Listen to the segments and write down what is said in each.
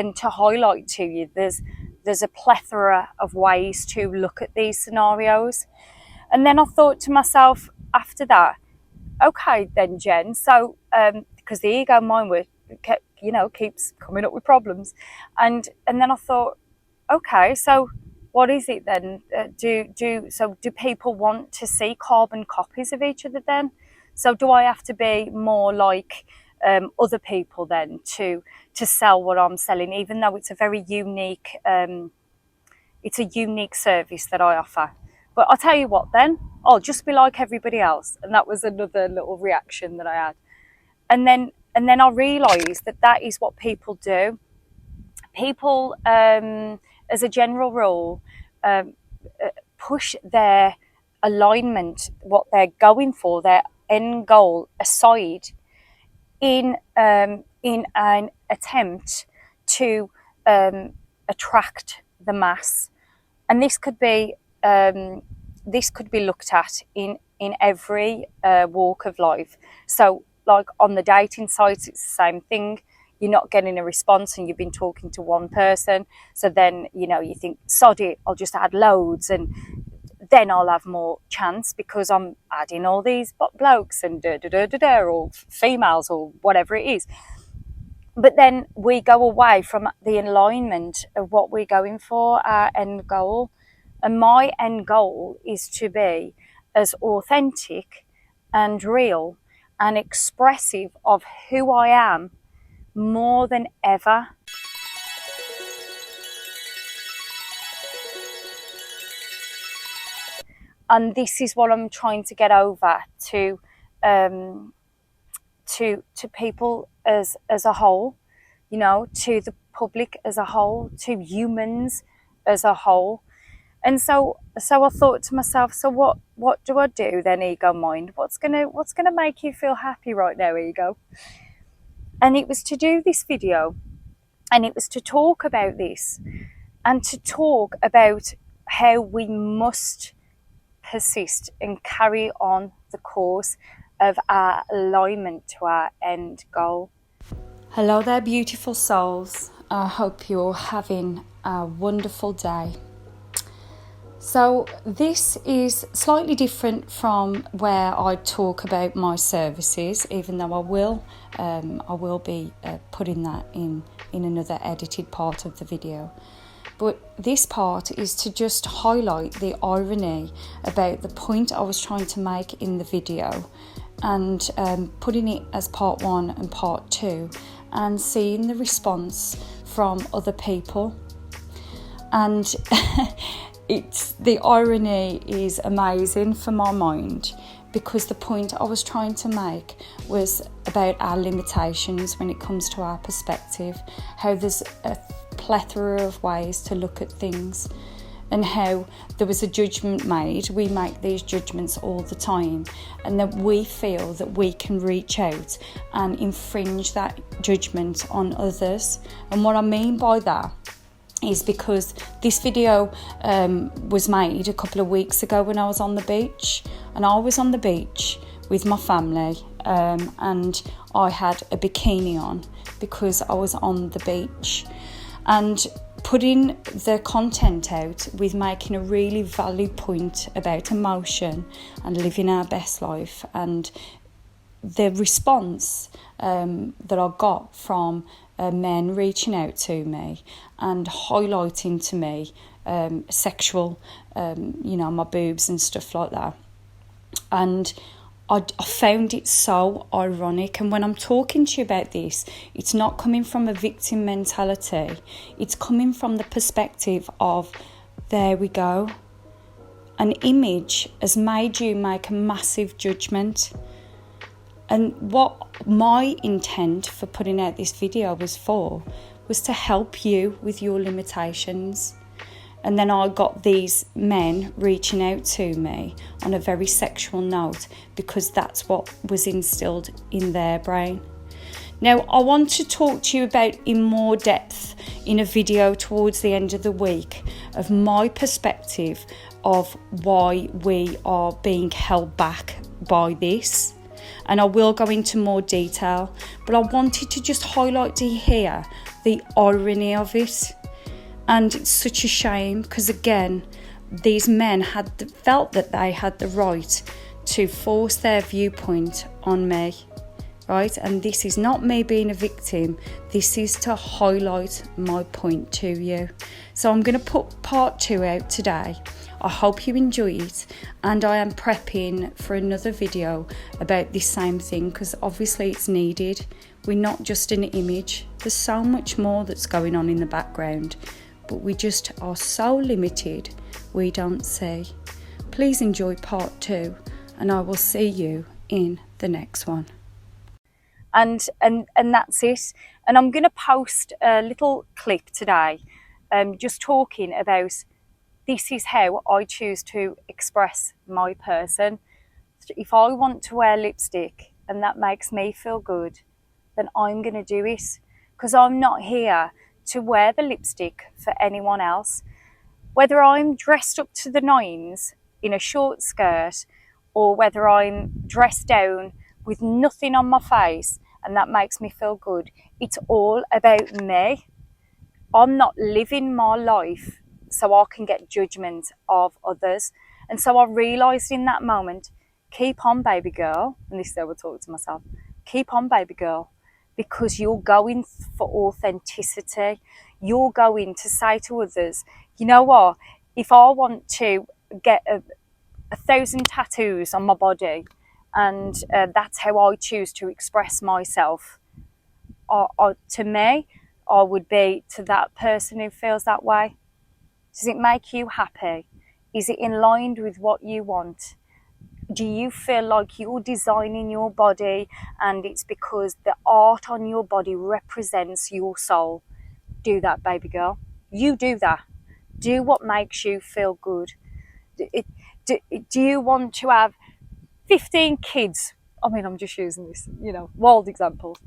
And to highlight to you, there's a plethora of ways to look at these scenarios. And then I thought to myself after that, okay then, Jen, so because the ego mind keeps coming up with problems, and then I thought, okay, so what is it then? Do people want to see carbon copies of each other then? So do I have to be more like other people then to sell what I'm selling, even though it's a very unique service that I offer? But I'll tell you what then, I'll just be like everybody else. And that was another little reaction that I had. And then I realised that is what people do. People, as a general rule, push their alignment, what they're going for, their end goal, aside in an attempt to attract the mass. And this could be looked at in every walk of life. So, like on the dating sites, it's the same thing. You're not getting a response and you've been talking to one person. So then, you think, sod it, I'll just add loads and then I'll have more chance because I'm adding all these blokes and or females or whatever it is. But then we go away from the alignment of what we're going for, our end goal. And my end goal is to be as authentic and real and expressive of who I am more than ever. And this is what I'm trying to get over to people as a whole, to the public as a whole, to humans as a whole. And so I thought to myself, so what do I do then, ego mind? What's gonna make you feel happy right now, ego? And it was to do this video, and it was to talk about this, and to talk about how we must persist and carry on the course of our alignment to our end goal. Hello there, beautiful souls. I hope you're having a wonderful day. So this is slightly different from where I talk about my services, even though I will be putting that in another edited part of the video. But this part is to just highlight the irony about the point I was trying to make in the video, and putting it as part 1 and part 2, and seeing the response from other people. And the irony is amazing for my mind, because the point I was trying to make was about our limitations when it comes to our perspective, how there's a plethora of ways to look at things, and how there was a judgment made. We make these judgments all the time, and that we feel that we can reach out and infringe that judgment on others. And what I mean by that is because this video was made a couple of weeks ago when I was on the beach, and I was on the beach with my family, and I had a bikini on because I was on the beach. And putting the content out with making a really valid point about emotion and living our best life, and the response that I got from men reaching out to me and highlighting to me sexual, my boobs and stuff like that. And I found it so ironic. And when I'm talking to you about this, it's not coming from a victim mentality. It's coming from the perspective of, there we go. An image has made you make a massive judgment. And what my intent for putting out this video was to help you with your limitations. And then I got these men reaching out to me on a very sexual note, because that's what was instilled in their brain. Now, I want to talk to you about in more depth in a video towards the end of the week of my perspective of why we are being held back by this. And I will go into more detail, but I wanted to just highlight to here the irony of it. And it's such a shame because, again, these men felt that they had the right to force their viewpoint on me, right? And this is not me being a victim. This is to highlight my point to you. So I'm going to put part 2 out today. I hope you enjoy it, and I am prepping for another video about this same thing because obviously it's needed. We're not just an image. There's so much more that's going on in the background, but we just are so limited, we don't see. Please enjoy part 2, and I will see you in the next one. And that's it. And I'm going to post a little clip today, just talking about this is how I choose to express my person. If I want to wear lipstick and that makes me feel good, then I'm going to do it, because I'm not here to wear the lipstick for anyone else. Whether I'm dressed up to the nines in a short skirt, or whether I'm dressed down with nothing on my face and that makes me feel good, it's all about me. I'm not living my life so I can get judgment of others. And so I realised in that moment, keep on, baby girl. And this is how I talk to myself. Keep on, baby girl, because you're going for authenticity. You're going to say to others, you know what, if I want to get 1,000 tattoos on my body, and that's how I choose to express myself, to me, I would be to that person who feels that way. Does it make you happy? Is it in line with what you want? Do you feel like you're designing your body and it's because the art on your body represents your soul? Do that, baby girl. You do that. Do what makes you feel good. Do you want to have 15 kids? I mean, I'm just using this, wild examples.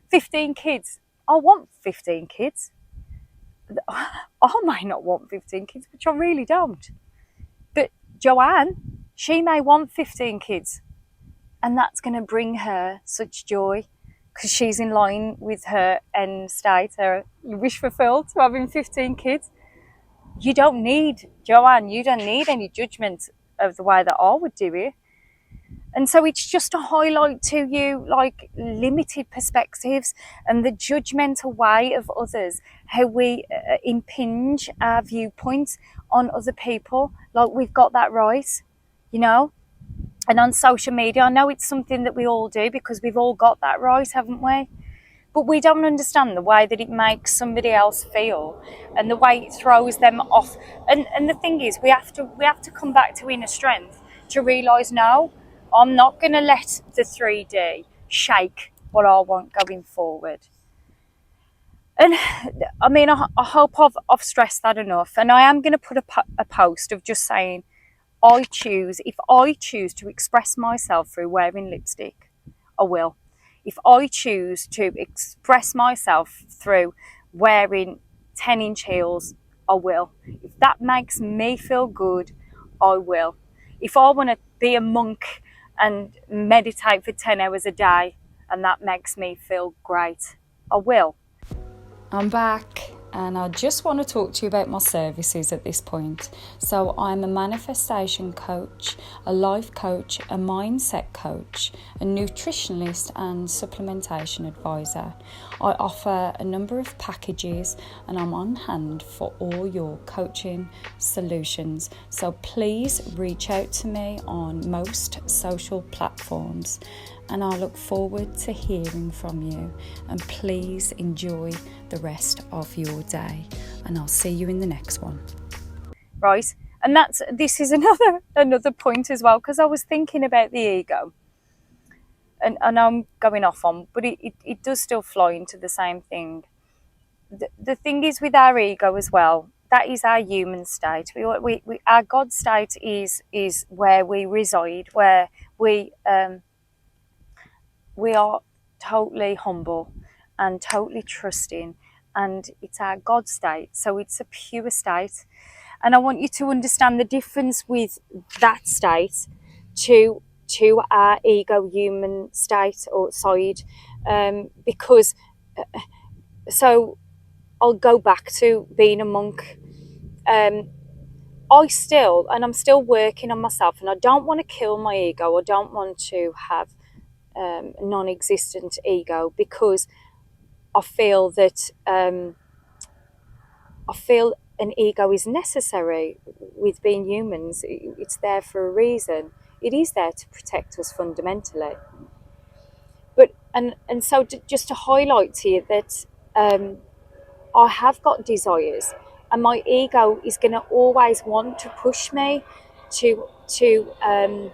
15 kids. I want 15 kids. I might not want 15 kids, which I really don't. But Joanne, she may want 15 kids. And that's going to bring her such joy because she's in line with her end state, her wish fulfilled to having 15 kids. You don't need, Joanne, you don't need any judgment of the way that I would do it. And so it's just a highlight to you, like, limited perspectives and the judgmental way of others, how we impinge our viewpoints on other people. Like, we've got that right, And on social media, I know it's something that we all do because we've all got that right, haven't we? But we don't understand the way that it makes somebody else feel and the way it throws them off. And the thing is, we have to come back to inner strength to realise, no, I'm not going to let the 3D shake what I want going forward. And I mean, I hope I've stressed that enough. And I am going to put a post of just saying, if I choose to express myself through wearing lipstick, I will. If I choose to express myself through wearing 10-inch heels, I will. If that makes me feel good, I will. If I want to be a monk and meditate for 10 hours a day and that makes me feel great, I will. I'm back and I just want to talk to you about my services at this point. So I'm a manifestation coach, a life coach, a mindset coach, a nutritionist and supplementation advisor. I offer a number of packages and I'm on hand for all your coaching solutions. So please reach out to me on most social platforms and I look forward to hearing from you. And please enjoy the rest of your day. And I'll see you in the next one. Right. And this is another point as well, because I was thinking about the ego. And I'm going off on, but it does still fly into the same thing. The thing is with our ego as well, that is our human state. Our God state is where we reside, where we are totally humble and totally trusting, and it's our God state. So it's a pure state. And I want you to understand the difference with that state to our ego human state or side, because so I'll go back to being a monk. um, I'm still working on myself, and I don't want to kill my ego. I don't want to have a non-existent ego, because I feel that I feel an ego is necessary with being humans. It's there for a reason. It is there to protect us fundamentally. But and so just to highlight to you that I have got desires, and my ego is going to always want to push me to and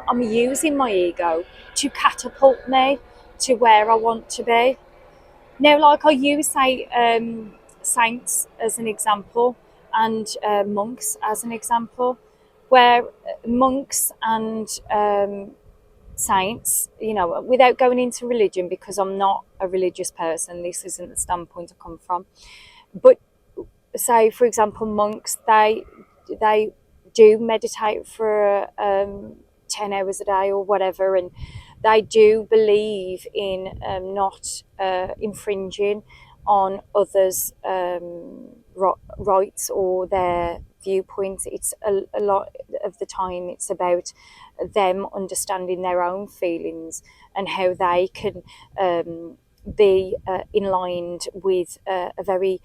I'm using my ego to catapult me to where I want to be. Now, like I use, say, saints as an example, and monks as an example, where monks and saints, without going into religion, because I'm not a religious person, this isn't the standpoint I come from, but say, for example, monks, they do meditate for 10 hours a day or whatever, and they do believe in not infringing on others' rights or their viewpoints. It's a lot of the time it's about them understanding their own feelings and how they can be in line with a very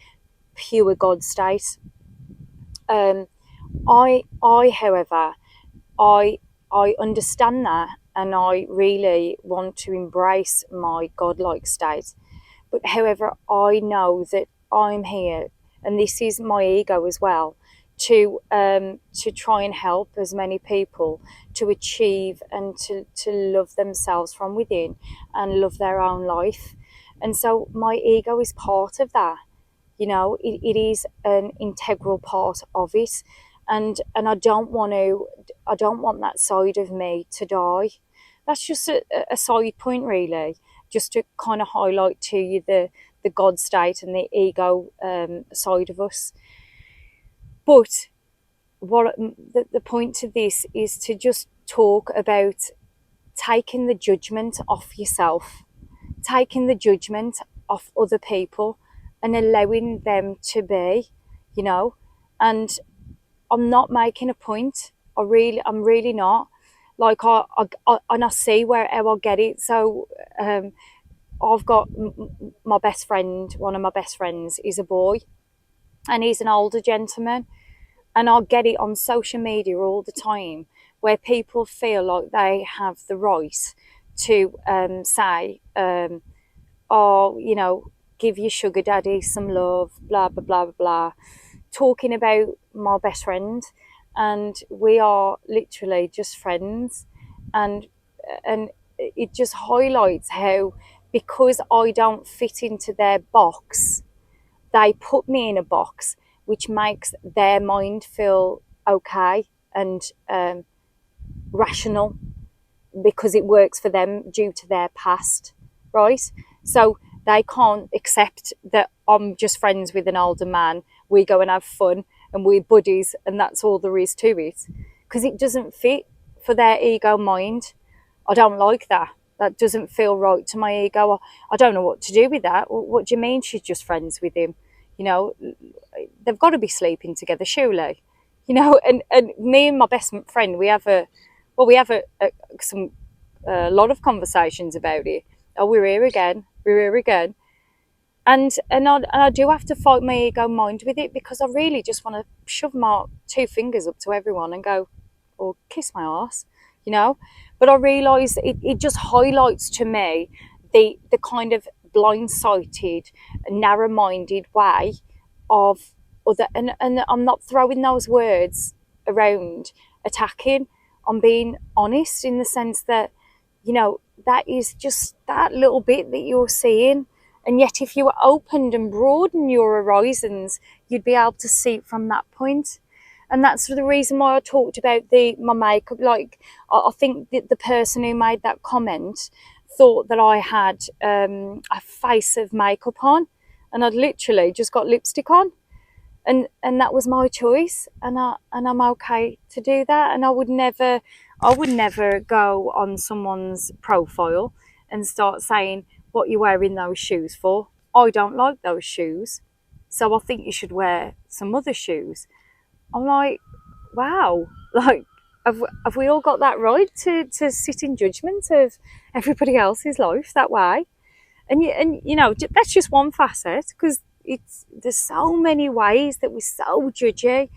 pure God state. However, I I understand that, and I really want to embrace my godlike state. But however, I know that I'm here, and this is my ego as well, to try and help as many people to achieve and to love themselves from within and love their own life. And so my ego is part of that. It is an integral part of it, and I don't want that side of me to die. That's just a side point, really, just to kind of highlight to you the God state and the ego side of us. But the point of this is to just talk about taking the judgment off yourself, taking the judgment off other people, and allowing them to be, you know. And I'm not making a point. I'm really not. Like and I see where how I get it. So I've got my best friend. One of my best friends is a boy, and he's an older gentleman. And I get it on social media all the time, where people feel like they have the right to say, "Oh, give your sugar daddy some love," blah blah blah blah blah, talking about my best friend, and we are literally just friends. And and it just highlights how, because I don't fit into their box, they put me in a box which makes their mind feel okay and rational, because it works for them due to their past, right? So they can't accept that I'm just friends with an older man. We go and have fun and we're buddies, and that's all there is to it, because it doesn't fit for their ego mind. I don't like that. That doesn't feel right to my ego. I don't know what to do with that. What do you mean she's just friends with him? You know, they've got to be sleeping together, surely. And me and my best friend, we have a lot of conversations about it. Oh, we're here again. We're here again. And I do have to fight my ego mind with it, because I really just want to shove my two fingers up to everyone and go, or kiss my ass, you know. But I realise it just highlights to me the kind of blind-sighted, narrow-minded way of other. And I'm not throwing those words around attacking. I'm being honest in the sense that, that is just that little bit that you're seeing. And yet, if you opened and broadened your horizons, you'd be able to see it from that point. And that's the reason why I talked about my makeup. Like, I think that the person who made that comment thought that I had a face of makeup on, and I'd literally just got lipstick on, and that was my choice, and I'm okay to do that. And I would never go on someone's profile and start saying, "What you wearing those shoes for?" I don't like those shoes, so I think you should wear some other shoes. I'm like, wow, like, have we all got that right to sit in judgment of everybody else's life that way? And you know, that's just one facet, because there's so many ways that we're so judgy,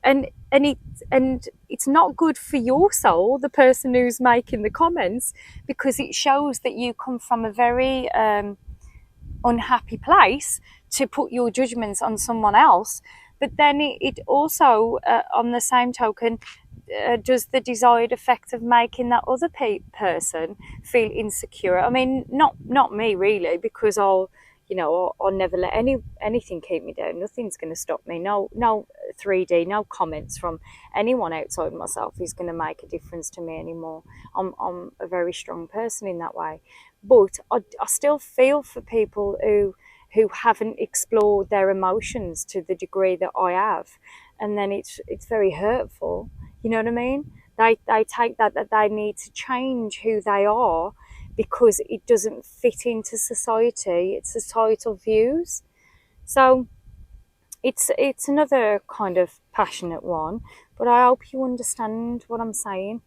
and it's not good for your soul, the person who's making the comments, because it shows that you come from a very unhappy place to put your judgments on someone else. But then it also, on the same token, does the desired effect of making that other person feel insecure. I mean, not me really, because I'll never let anything keep me down. Nothing's going to stop me. No 3D, no comments from anyone outside myself is going to make a difference to me anymore. I'm a very strong person in that way. But I still feel for people who haven't explored their emotions to the degree that I have, and then it's very hurtful. You know what I mean? They take that they need to change who they are because it doesn't fit into society. It's societal views. So it's another kind of passionate one, but I hope you understand what I'm saying.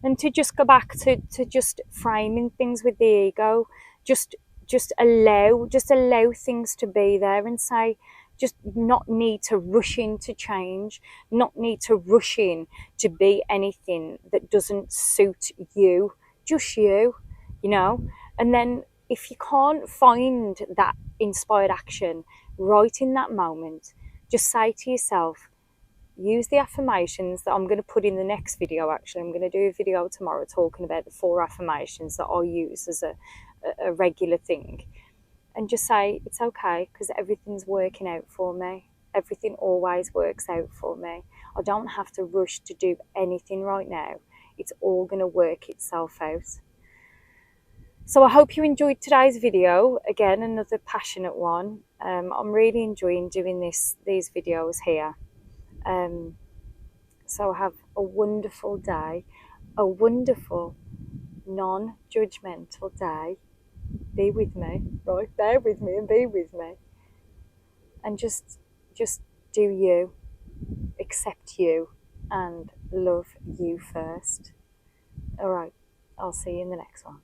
And to just go back to just framing things with the ego, just allow things to be there, and say, just not need to rush in to change, not need to rush in to be anything that doesn't suit you, just you know. And then if you can't find that inspired action right in that moment, just say to yourself, use the affirmations that I'm going to put in the next video. Actually, I'm going to do a video tomorrow talking about the 4 affirmations that I use as a regular thing, and just say it's okay, because everything's working out for me. Everything always works out for me. I don't have to rush to do anything right now. It's all going to work itself out. So I hope you enjoyed today's video. Again, another passionate one. I'm really enjoying doing these videos here. So have a wonderful day, a wonderful non-judgmental day. Be with me, right? Bear with me and be with me. And just do you, accept you, and love you first. All right, I'll see you in the next one.